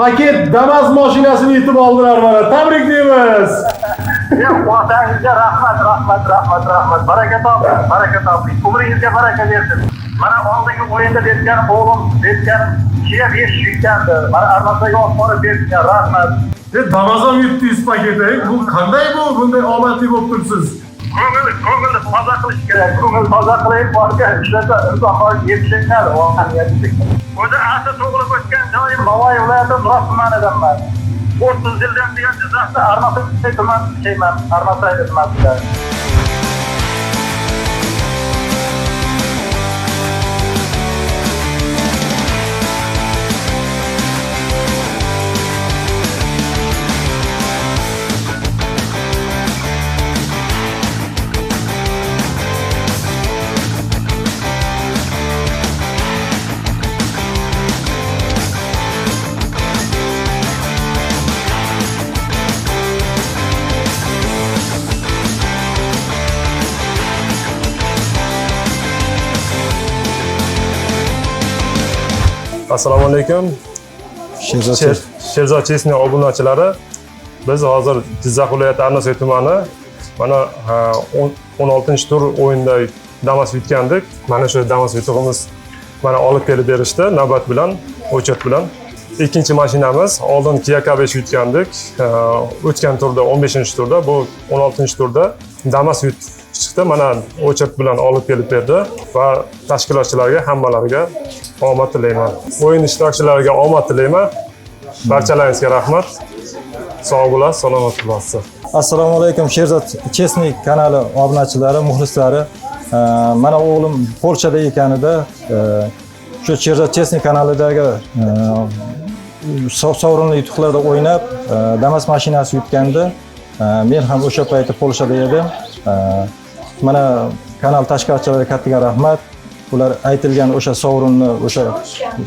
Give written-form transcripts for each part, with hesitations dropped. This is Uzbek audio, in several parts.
paket Damas mashinasini yutib oldilar mana. Tabriklaymiz. Otangizga rahmat. Baraka toping. Umringizga baraka bersin. Mana oldingi o'yinda bergan o'g'lim, bergan 5 yutgandi. Mana Armasaga olib borib bergan. Rahmat. Damas ham yutdingiz paketi. Bu qanday bu? Bunday omadli bo'lib turibsiz. Ko'ngilni toza qilish kerak. Ko'ngil toza qilib borgan ishlasa inson yetishadi. O'zi asli tug'ilib o'tgan joyim Navoiy viloyati Nurot tumanidanman. 30 yildan buyon Jizzaxda Armasay tumanida Armasay tumanida. Assalomu alaykum. Sherzod Chesniy obunachilari. Biz hozir Jizzax viloyati Arnasoy tumani mana 16-tur o'yinda Damas yutgandik. Mana shu Damas yutug'imiz mana olib kelib berishdi navbat bilan, o'chat bilan. Ikkinchi mashinamiz oldin Kia K5 yutgandik. O'tgan turda 15-turda, bu 16-turda Damas chiqdi. Mana o'chat bilan olib kelib berdi va tashkilotchilarga hammalariga omad tilayman. O'yin ishtirokchilariga omad tilayman. Barchalaringizga rahmat. Sog' bo'lasiz, salomat bo'lasiz. Assalomu alaykum Sherzod Chesniy kanali obunachilari, muxlislari. Mana o'g'lim Polshada ekanida shu Sherzod Chesniy kanalidagi sovrinli yutuqlarda o'ynab Damas mashinasi yutgandi. Men ham o'sha paytda Polshada edim. Mana kanal tashkilotchilariga katta rahmat. Ular aytilgan o'sha sovrinni, o'sha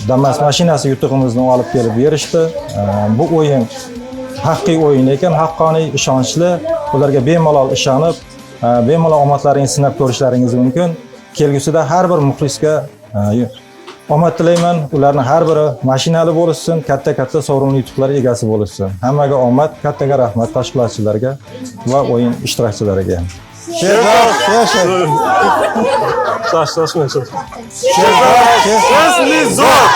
Damas mashinasi yutug'imizni olib kelib berishdi. Bu o'yin haqiqiy o'yin ekan, haqqoniy, ishonchli. Ularga bemalol ishonib, bemalol omadlaringizni sinab ko'rishlaringiz mumkin. Kelgusida har bir muxlisga omad tilayman. Ularning har biri mashinali bo'lsin, katta sovrinli yutuqlar egasi bo'lsin. Hammaga omad, kattaga rahmat tashkilotchilarga va o'yin ishtirokchilariga. Sherzod Sherzod Chesniy zo'r!